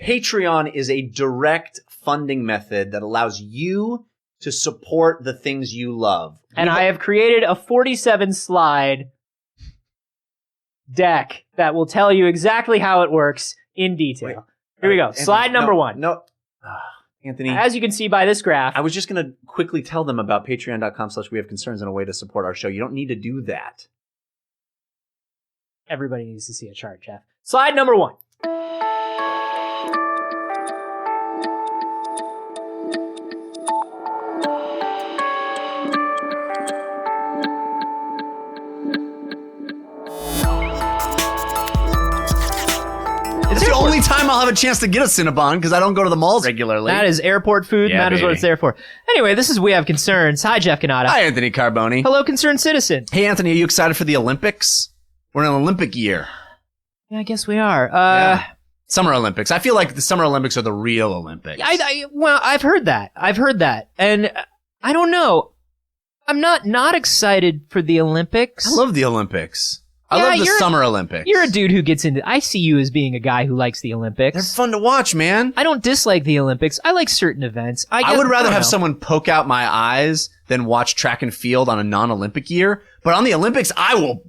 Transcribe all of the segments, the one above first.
Patreon is a direct funding method that allows you to support the things you love. And I have created a 47-slide deck that will tell you exactly how it works in detail. Wait. Here we go. Anthony, Slide number 1. No. Anthony. As you can see by this graph. I was just going to quickly tell them about patreon.com/wehaveconcerns and a way to support our show. You don't need to do that. Everybody needs to see a chart, Jeff. Slide number 1. It's the only time I'll have a chance to get a Cinnabon because I don't go to the malls regularly. That is airport food, and that is what it's there for. Anyway, this is We Have Concerns. Hi, Jeff Canada. Hi, Anthony Carboni. Hello, concerned citizen. Hey, Anthony, are you excited for the Olympics? We're in an Olympic year. Yeah, I guess we are. Summer Olympics. I feel like the Summer Olympics are the real Olympics. Well, I've heard that. And I don't know. I'm not excited for the Olympics. I love the Olympics. I love the Summer Olympics. You're a dude who gets into... I see you as being a guy who likes the Olympics. They're fun to watch, man. I don't dislike the Olympics. I like certain events. I would rather have someone poke out my eyes than watch track and field on a non-Olympic year. But on the Olympics, I will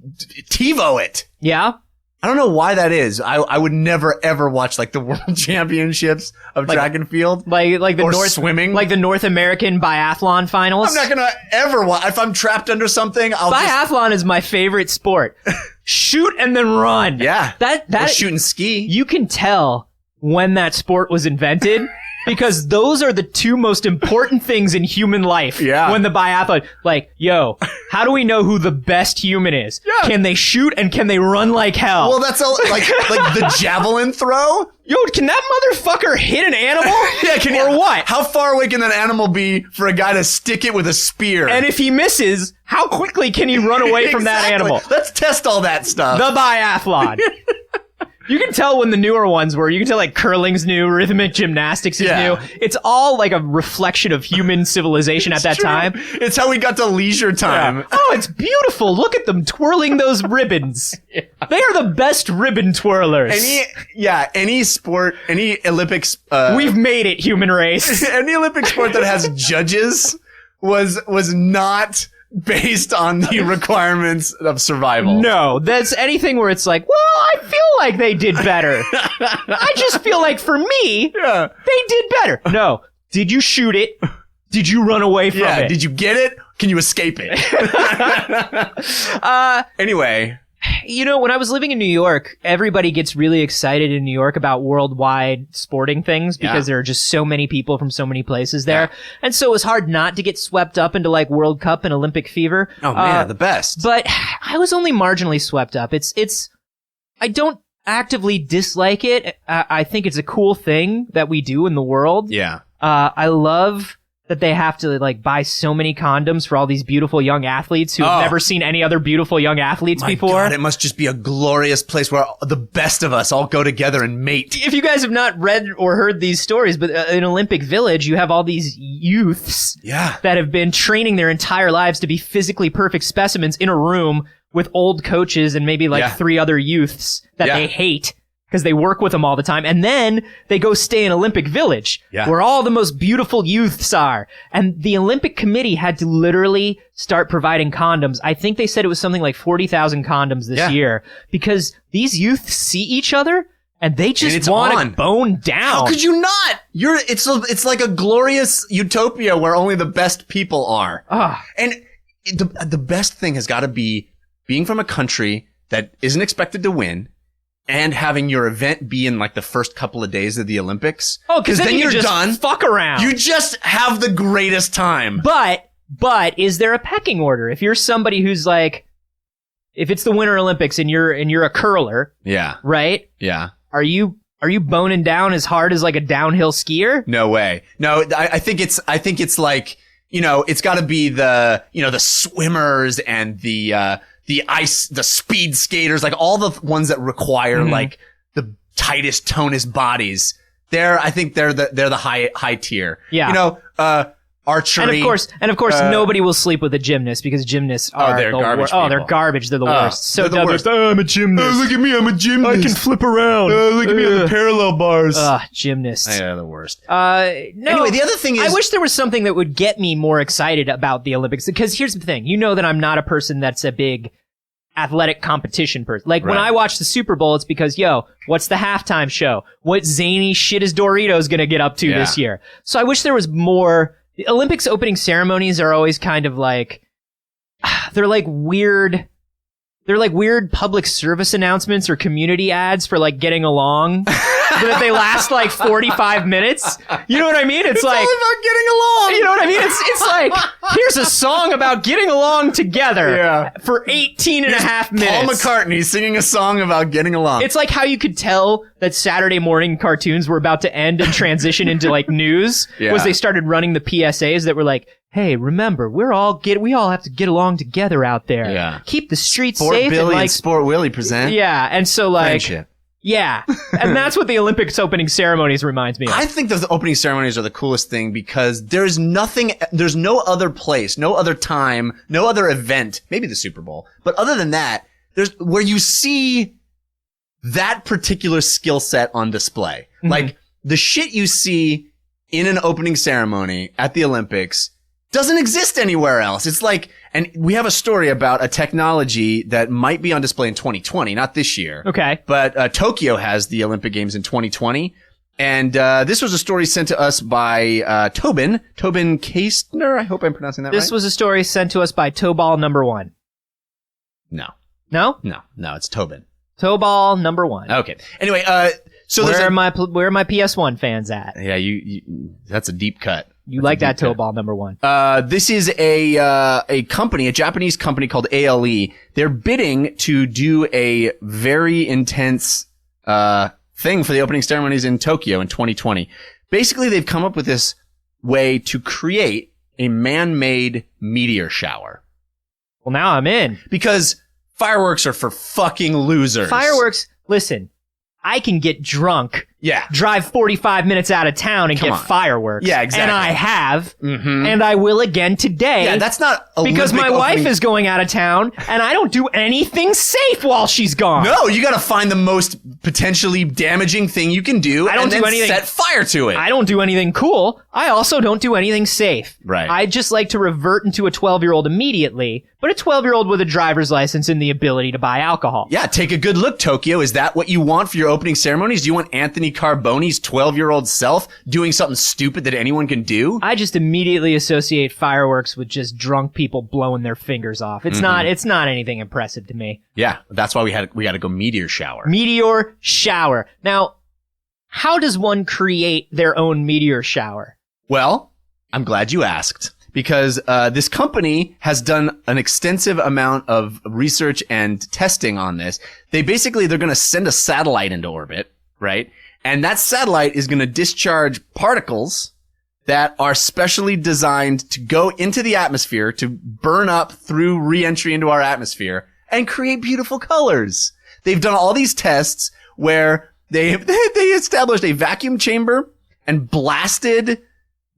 TiVo it. Yeah? I don't know why that is. I would never ever watch like the World Championships of track and field, like the swimming, like the North American biathlon finals. I'm not gonna ever watch. If I'm trapped under something, biathlon is my favorite sport. Shoot and then run. Yeah, that shoot and ski. You can tell when that sport was invented. Because those are the two most important things in human life. Yeah. When the biathlon, like, yo, how do we know who the best human is? Yeah. Can they shoot and can they run like hell? Well, that's like the javelin throw. Yo, can that motherfucker hit an animal? Yeah, or what? How far away can that animal be for a guy to stick it with a spear? And if he misses, how quickly can he run away from that animal? Let's test all that stuff. The biathlon. You can tell when the newer ones were. You can tell like curling's new, rhythmic gymnastics is new. It's all like a reflection of human civilization at that time. It's how we got to leisure time. Yeah. Oh, it's beautiful. Look at them twirling those ribbons. Yeah. They are the best ribbon twirlers. Any sport, any Olympics. We've made it, human race. Any Olympic sport that has judges was not based on the requirements of survival. No, that's anything where it's like, well, I feel like they did better. I just feel like for me, they did better. No. Did you shoot it? Did you run away from it? Did you get it? Can you escape it? Anyway. You know, when I was living in New York, everybody gets really excited in New York about worldwide sporting things because there are just so many people from so many places there. Yeah. And so it was hard not to get swept up into like World Cup and Olympic fever. Oh man, the best. But I was only marginally swept up. I don't actively dislike it. I think it's a cool thing that we do in the world. Yeah. I love that they have to like buy so many condoms for all these beautiful young athletes who have never seen any other beautiful young athletes before. God, it must just be a glorious place where the best of us all go together and mate. If you guys have not read or heard these stories, but in Olympic Village, you have all these youths that have been training their entire lives to be physically perfect specimens in a room with old coaches and maybe like 3 other youths that they hate. Because they work with them all the time. And then they go stay in Olympic Village, where all the most beautiful youths are. And the Olympic Committee had to literally start providing condoms. I think they said it was something like 40,000 condoms this year. Because these youths see each other, and they just want to bone down. How could you not? It's like a glorious utopia where only the best people are. And the best thing has got to be being from a country that isn't expected to win, and having your event be in like the first couple of days of the Olympics. Oh, because then you're just done. Fuck around. You just have the greatest time. But is there a pecking order? If you're somebody who's like, if it's the Winter Olympics and you're a curler, right? Yeah. Are you boning down as hard as like a downhill skier? No way. No, I think it's like, you know, it's got to be the swimmers and the ice, the speed skaters, like all the ones that require like the tightest, tonest bodies. I think they're the high tier. Yeah. You know, archery. And of course, nobody will sleep with a gymnast because gymnasts are they're garbage. They're garbage. They're the worst. So they're the worst. Oh, I'm a gymnast. Look at me, I'm a gymnast. I can flip around. Look at me on the parallel bars. Gymnasts. Yeah, the worst. No. Anyway, the other thing is, I wish there was something that would get me more excited about the Olympics. Because here's the thing. You know that I'm not a person that's a big athletic competition person. Like, when I watch the Super Bowl, it's because, what's the halftime show? What zany shit is Doritos gonna get up to this year? So I wish there was more. The Olympics opening ceremonies are always kind of like, they're like weird public service announcements or community ads for like getting along, but that they last like 45 minutes. You know what I mean? It's like, all about getting along. You know what I mean? It's like, here's a song about getting along together for 18 and a half minutes. Paul McCartney singing a song about getting along. It's like how you could tell that Saturday morning cartoons were about to end and transition into like news was they started running the PSAs that were like, hey, remember, we all have to get along together out there. Yeah. Keep the streets Sport safe. Billy and, and Sport Willie present. Yeah. And so like, friendship. Yeah. And that's what the Olympics opening ceremonies reminds me of. I think the opening ceremonies are the coolest thing because there's no other place, no other time, no other event, maybe the Super Bowl. But other than that, there's where you see that particular skill set on display. Mm-hmm. Like the shit you see in an opening ceremony at the Olympics doesn't exist anywhere else. It's like, and we have a story about a technology that might be on display in 2020, not this year. Okay. But Tokyo has the Olympic Games in 2020. And this was a story sent to us by Tobin Kastner. I hope I'm pronouncing that right. This was a story sent to us by Tobal number 1. No. No? No, it's Tobin. Tobal number 1. Okay. Anyway, so where are my PS1 fans at? Yeah, you that's a deep cut. You like that Tobal number 1. This is a company, a Japanese company called ALE. They're bidding to do a very intense thing for the opening ceremonies in Tokyo in 2020. Basically, they've come up with this way to create a man-made meteor shower. Well, now I'm in. Because fireworks are for fucking losers. Fireworks, listen, I can get drunk. Yeah. Drive 45 minutes out of town and get fireworks. Yeah, exactly. And I have. Mm-hmm. And I will again today. Yeah, that's not Olympic because my wife is going out of town and I don't do anything safe while she's gone. No, you gotta find the most potentially damaging thing you can do and then set fire to it. I don't do anything cool. I also don't do anything safe. Right. I just like to revert into a 12-year-old immediately, but a 12-year-old with a driver's license and the ability to buy alcohol. Yeah, take a good look, Tokyo. Is that what you want for your opening ceremonies? Do you want Anthony Carbone's 12-year-old self doing something stupid that anyone can do? I just immediately associate fireworks with just drunk people blowing their fingers off. It's not anything impressive to me. Yeah, that's why we got to go meteor shower. Meteor shower. Now, how does one create their own meteor shower? Well, I'm glad you asked. Because this company has done an extensive amount of research and testing on this. They're going to send a satellite into orbit, right? And that satellite is going to discharge particles that are specially designed to go into the atmosphere, to burn up through re-entry into our atmosphere, and create beautiful colors. They've done all these tests where they established a vacuum chamber and blasted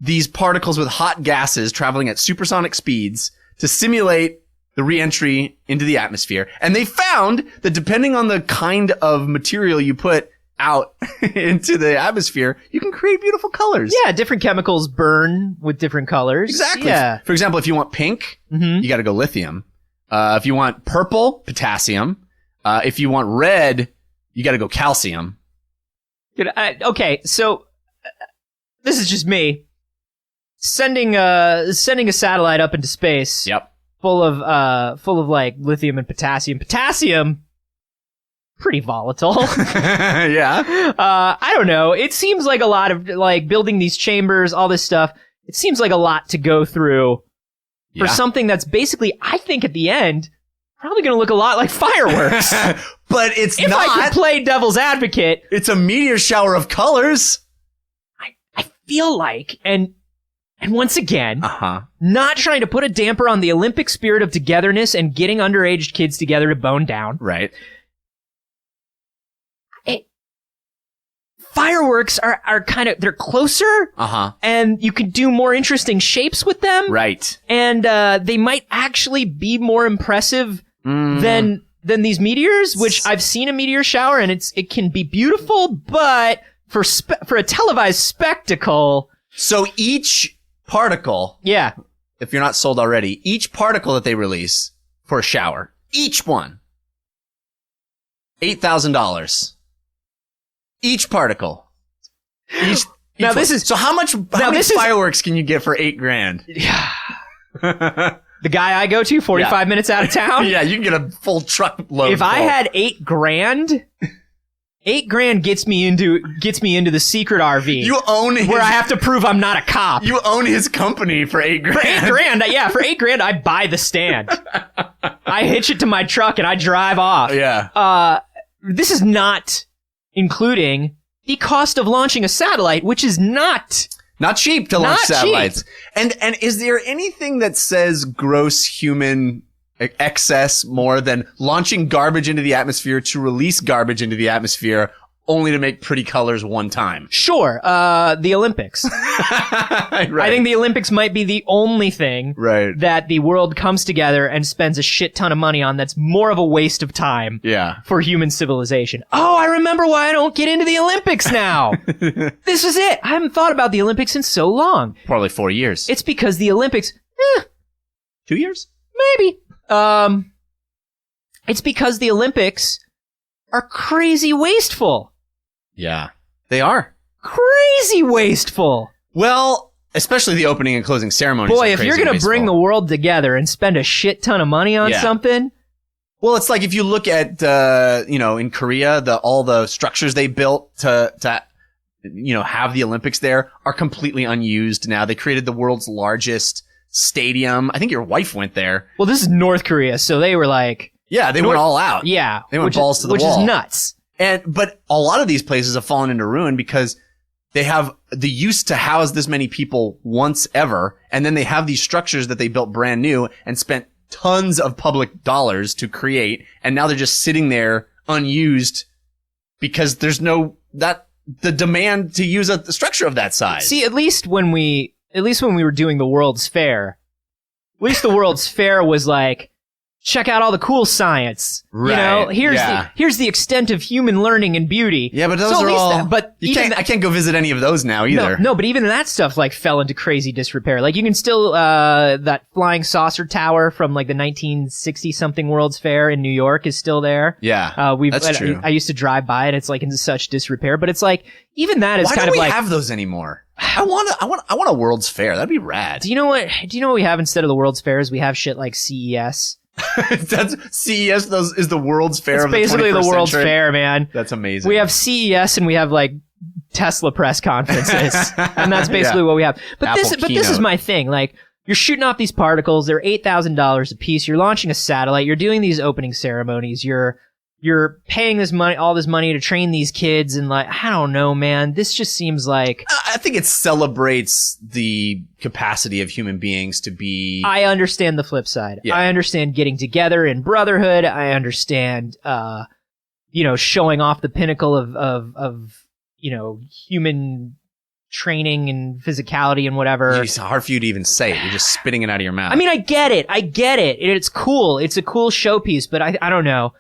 these particles with hot gases traveling at supersonic speeds to simulate the re-entry into the atmosphere. And they found that depending on the kind of material you put out into the atmosphere, you can create beautiful colors. Yeah, different chemicals burn with different colors. Exactly. Yeah. For example, if you want pink, you got to go lithium. If you want purple, potassium. If you want red, you got to go calcium. Okay, so this is just me. Sending a satellite up into space. Yep. Full of like lithium and potassium. Potassium, pretty volatile. Yeah. I don't know. It seems like a lot of like building these chambers, all this stuff. It seems like a lot to go through for something that's basically, I think at the end, probably going to look a lot like fireworks. But it's if not. If I could play devil's advocate. It's a meteor shower of colors. I feel like, and once again, not trying to put a damper on the Olympic spirit of togetherness and getting underage kids together to bone down. Right. fireworks are kind of, they're closer. And you can do more interesting shapes with them. Right. And they might actually be more impressive than these meteors, which I've seen a meteor shower and it can be beautiful, but for a televised spectacle. So each particle. Yeah. If you're not sold already, each particle that they release for a shower, each one, $8,000. Each particle. Now this is, so how many fireworks can you get for $8,000? Yeah. The guy I go to, 45 minutes out of town. Yeah, you can get a full truckload. If I had $8,000, $8,000 gets me into the secret RV. You own where I have to prove I'm not a cop. You own his company for $8,000. For $8,000, yeah, for $8,000, I buy the stand. I hitch it to my truck and I drive off. Yeah. This is not including the cost of launching a satellite, which is not cheap to launch satellites. And is there anything that says gross human excess more than launching garbage into the atmosphere to release garbage into the atmosphere only to make pretty colors one time? Sure. The Olympics. Right. I think the Olympics might be the only thing that the world comes together and spends a shit ton of money on that's more of a waste of time for human civilization. Oh, I remember why I don't get into the Olympics now. This is it. I haven't thought about the Olympics in so long. Probably 4 years. It's because the Olympics... 2 years? Maybe. It's because the Olympics are crazy wasteful. Yeah, they are. Crazy wasteful. Well, especially the opening and closing ceremonies. Boy, if you're going to bring the world together and spend a shit ton of money on something. Well, it's like if you look at, in Korea, all the structures they built to have the Olympics there are completely unused now. They created the world's largest stadium. I think your wife went there. Well, this is North Korea, so they were like... Yeah, they went all out. Yeah. They went balls to the wall. Which is nuts. But a lot of these places have fallen into ruin because they have the use to house this many people once ever, and then they have these structures that they built brand new and spent tons of public dollars to create, and now they're just sitting there unused because there's the demand to use a structure of that size. See, at least when we were doing the World's Fair, the World's Fair was like, check out all the cool science. Right. Here's the extent of human learning and beauty. Yeah, but those are all... I can't go visit any of those now either. No, but even that stuff like fell into crazy disrepair. Like you can still that flying saucer tower from like the 1960-something World's Fair in New York is still there. Yeah, that's true. I used to drive by it. It's like in such disrepair, but it's like even that is kind of like... Why don't we have those anymore? I want a World's Fair. That'd be rad. Do you know what we have instead of the World's Fairs? We have shit like CES. That's CES. Is the World's Fair. It's basically the World's Fair, man. That's amazing. We have CES and we have like Tesla press conferences, and that's basically what we have. But this is my thing. Like you're shooting off these particles. They're $8,000 a piece. You're launching a satellite. You're doing these opening ceremonies. You're paying all this money to train these kids, and like, I don't know, man. This just seems like... I think it celebrates the capacity of human beings to be... I understand the flip side. Yeah. I understand getting together in brotherhood. I understand, showing off the pinnacle of human training and physicality and whatever. It's hard for you to even say it. You're just spitting it out of your mouth. I mean, I get it. It's cool. It's a cool showpiece, but I don't know.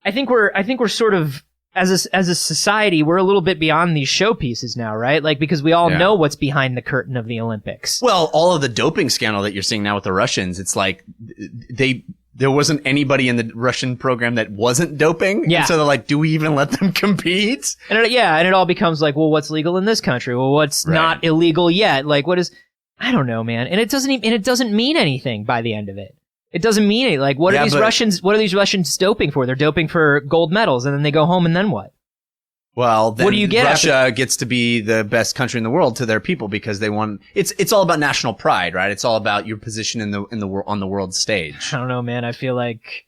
I think we're sort of as a society, we're a little bit beyond these showpieces now, right? Like because we all know what's behind the curtain of the Olympics. Well, all of the doping scandal that you're seeing now with the Russians, it's like there wasn't anybody in the Russian program that wasn't doping. Yeah. And so they're like, do we even let them compete? And it all becomes like, well, what's legal in this country? Well, what's not illegal yet? Like what is? I don't know, man. And it doesn't mean anything by the end of it. It doesn't mean it. Like, what are these Russians doping for? They're doping for gold medals, and then they go home, and then what? Well, then what do you get Russia gets to be the best country in the world to their people because they won. It's all about national pride, right? It's all about your position on the world stage. I don't know, man. I feel like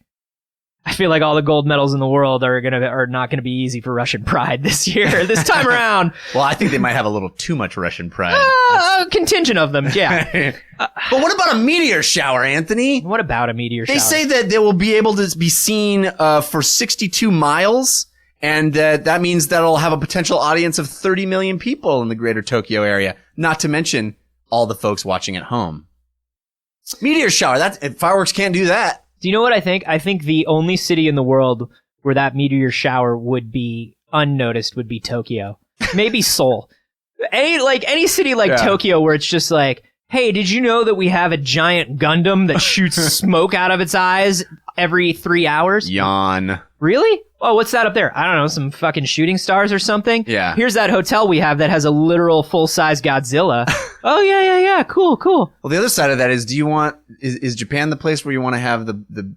all the gold medals in the world are not gonna be easy for Russian pride this year, this time around. Well, I think they might have a little too much Russian pride. A contingent of them, yeah. But what about a meteor shower, Anthony? What about a meteor shower? They say that they will be able to be seen for 62 miles, And that means that it'll have a potential audience of 30 million people in the greater Tokyo area, not to mention all the folks watching at home. Meteor shower, fireworks can't do that. Do you know what I think? I think the only city in the world where that meteor shower would be unnoticed would be Tokyo. Maybe Seoul. Any city like Tokyo where it's just like, hey, did you know that we have a giant Gundam that shoots smoke out of its eyes every 3 hours? Yawn. Really? Oh, what's that up there? I don't know, some fucking shooting stars or something? Yeah. Here's that hotel we have that has a literal full-size Godzilla. Oh, yeah. Cool. Well, the other side of that is, is Japan the place where you want to have the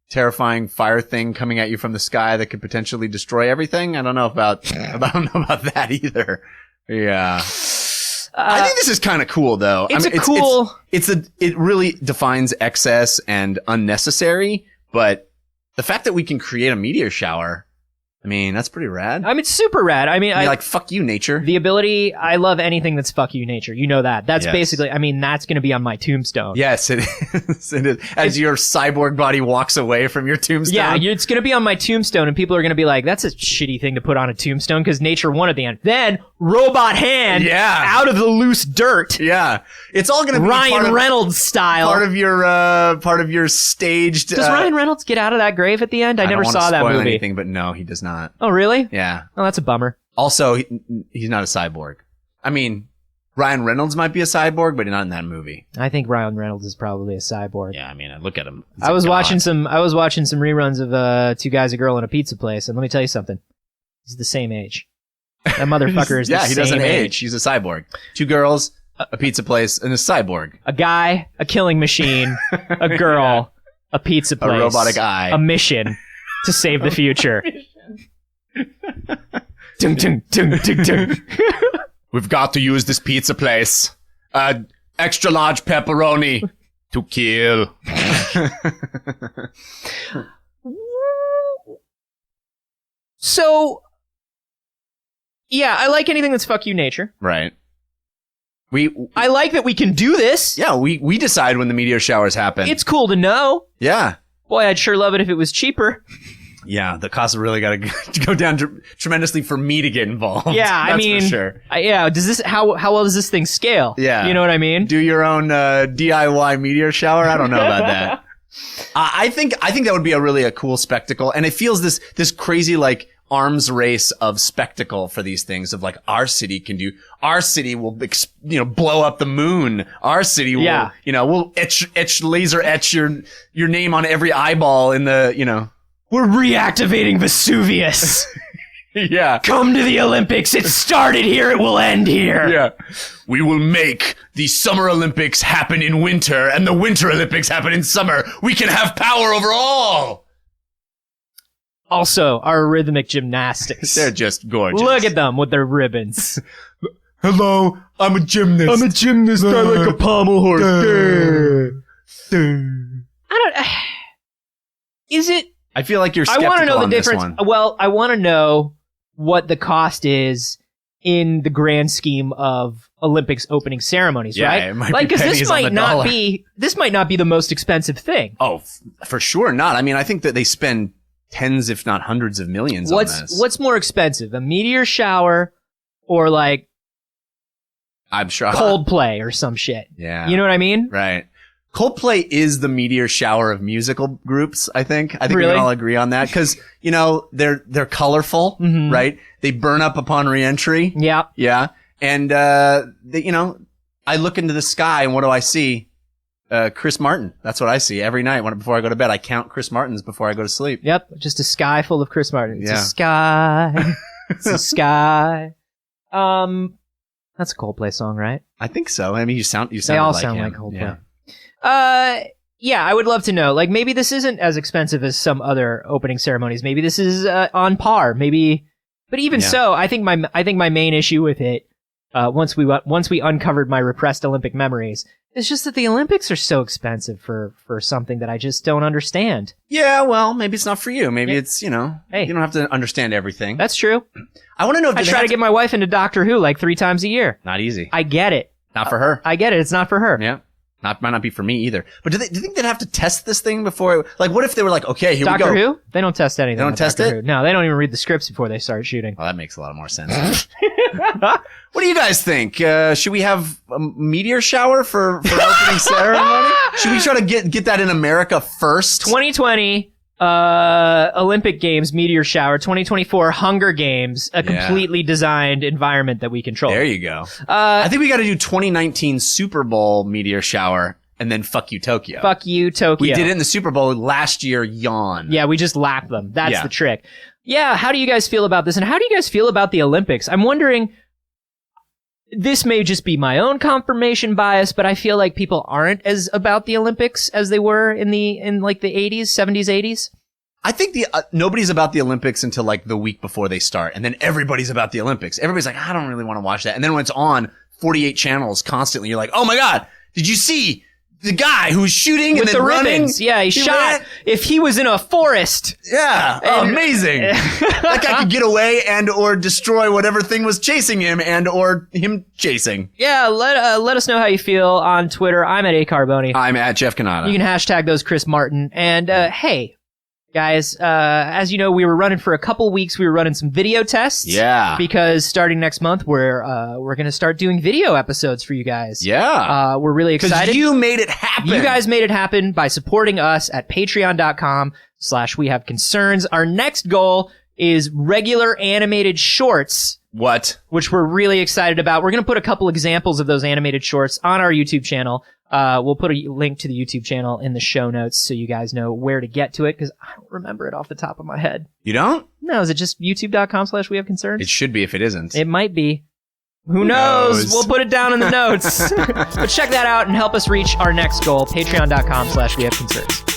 terrifying fire thing coming at you from the sky that could potentially destroy everything? I don't know about that either. Yeah. I think this is kind of cool, though. It really defines excess and unnecessary, but the fact that we can create a meteor shower, I mean, that's pretty rad. I mean, it's super rad. I mean, fuck you, nature. The ability, I love anything that's fuck you, nature. You know that. That's basically, I mean, that's going to be on my tombstone. Yes, it is. It is. As your cyborg body walks away from your tombstone. Yeah, it's going to be on my tombstone, and people are going to be like, that's a shitty thing to put on a tombstone because nature won at the end. Then, robot hand out of the loose dirt. Yeah. It's all going to be Ryan Reynolds style. Part of your staged. Does Ryan Reynolds get out of that grave at the end? I never saw that movie. I don't want to spoil anything, but no, he does not. Oh, really? Yeah. Oh, that's a bummer. Also, he's not a cyborg. I mean, Ryan Reynolds might be a cyborg, but not in that movie. I think Ryan Reynolds is probably a cyborg. Yeah, I mean, look at him. I was watching some reruns of Two Guys, a Girl, in a Pizza Place, and let me tell you something. He's the same age. That motherfucker is the same age. Yeah, he doesn't age. He's a cyborg. 2 girls, a pizza place, and a cyborg. A guy, a killing machine, a girl, a pizza place. A robotic eye. A mission to save the future. Dun, dun, dun, dun, dun. We've got to use this pizza place. Extra large pepperoni to kill. So, yeah, I like anything that's fuck you, nature. Right. I like that we can do this. Yeah, we decide when the meteor showers happen. It's cool to know. Yeah. Boy, I'd sure love it if it was cheaper. Yeah, the cost really got to go down tremendously for me to get involved. Yeah, I mean, for sure. How well does this thing scale? Yeah. You know what I mean? Do your own DIY meteor shower? I don't know about that. I think that would be a cool spectacle, and it feels this crazy like arms race of spectacle for these things of like our city will blow up the moon. Our city will we'll laser etch your name on every eyeball in the We're reactivating Vesuvius. Yeah. Come to the Olympics. It started here. It will end here. Yeah. We will make the Summer Olympics happen in winter and the Winter Olympics happen in summer. We can have power over all. Also, our rhythmic gymnastics. They're just gorgeous. Look at them with their ribbons. Hello, I'm a gymnast. I like a pommel horse. Is it... I feel like you're skeptical I want to know the difference. This one. Well, I want to know what the cost is in the grand scheme of Olympics opening ceremonies, right? It might be pennies this might on the not dollar. be the most expensive thing. Oh, for sure not. I mean, I think that they spend tens, if not hundreds of millions on this. What's more expensive, a meteor shower or like I'm sure Coldplay or some shit? Yeah. You know what I mean? Right. Coldplay is the meteor shower of musical groups, I think. I think we can all agree on that. Because, they're colorful, right? They burn up upon reentry. Yeah. Yeah. And, I look into the sky and what do I see? Chris Martin. That's what I see every night before I go to bed. I count Chris Martins before I go to sleep. Yep. Just a sky full of Chris Martins. It's a sky. It's a sky. That's a Coldplay song, right? I think so. I mean, you sound they all like sound him. like Coldplay. Yeah, I would love to know. Like, maybe this isn't as expensive as some other opening ceremonies. Maybe this is on par. Maybe, but even so, I think my main issue with it, once we uncovered my repressed Olympic memories, is just that the Olympics are so expensive for something that I just don't understand. Yeah, well, maybe it's not for you. Maybe it's hey, you don't have to understand everything. That's true. I want to know. I try to get my wife into Doctor Who like 3 times a year. Not easy. I get it. Not for her. I get it. It's not for her. Yeah. Might not be for me either. But do you think they'd have to test this thing before? Like, what if they were like, okay, here we go. Doctor Who? They don't test anything. They don't test it? Who. No, they don't even read the scripts before they start shooting. Well, that makes a lot more sense. What do you guys think? Should we have a meteor shower for opening ceremony? Should we try to get that in America first? 2020 Olympic Games meteor shower. 2024 Hunger Games, a completely designed environment that we control. There you go. I think we got to do 2019 Super Bowl meteor shower and then fuck you Tokyo. Fuck you Tokyo. We did it in the Super Bowl last year. Yawn. Yeah, we just lapped them. That's the trick. Yeah, how do you guys feel about this? And how do you guys feel about the Olympics? I'm wondering, this may just be my own confirmation bias, but I feel like people aren't as about the Olympics as they were in like the 80s, 70s, 80s. I think nobody's about the Olympics until like the week before they start. And then everybody's about the Olympics. Everybody's like, I don't really want to watch that. And then when it's on 48 channels constantly, you're like, oh my God, did you see the guy who's shooting with and then the running? Ribbons. Yeah, he shot. Ran. If he was in a forest. Yeah. Oh, amazing. That guy could get away and or destroy whatever thing was chasing him and or him chasing. Yeah, let us know how you feel on Twitter. I'm at acarboni. I'm at Jeff Canada. You can hashtag those Chris Martin. And hey, guys, as you know, we were running for a couple weeks. We were running some video tests. Yeah. Because starting next month, we're going to start doing video episodes for you guys. Yeah. We're really excited. Because you made it happen. You guys made it happen by supporting us at patreon.com/wehaveconcerns. Our next goal is regular animated shorts. What? Which we're really excited about. We're going to put a couple examples of those animated shorts on our YouTube channel. We'll put a link to the YouTube channel in the show notes so you guys know where to get to it, because I don't remember it off the top of my head. You don't? No, is it just youtube.com/wehaveconcerns? It should be if it isn't. It might be. Who knows? We'll put it down in the notes. But check that out and help us reach our next goal, patreon.com/wehaveconcerns.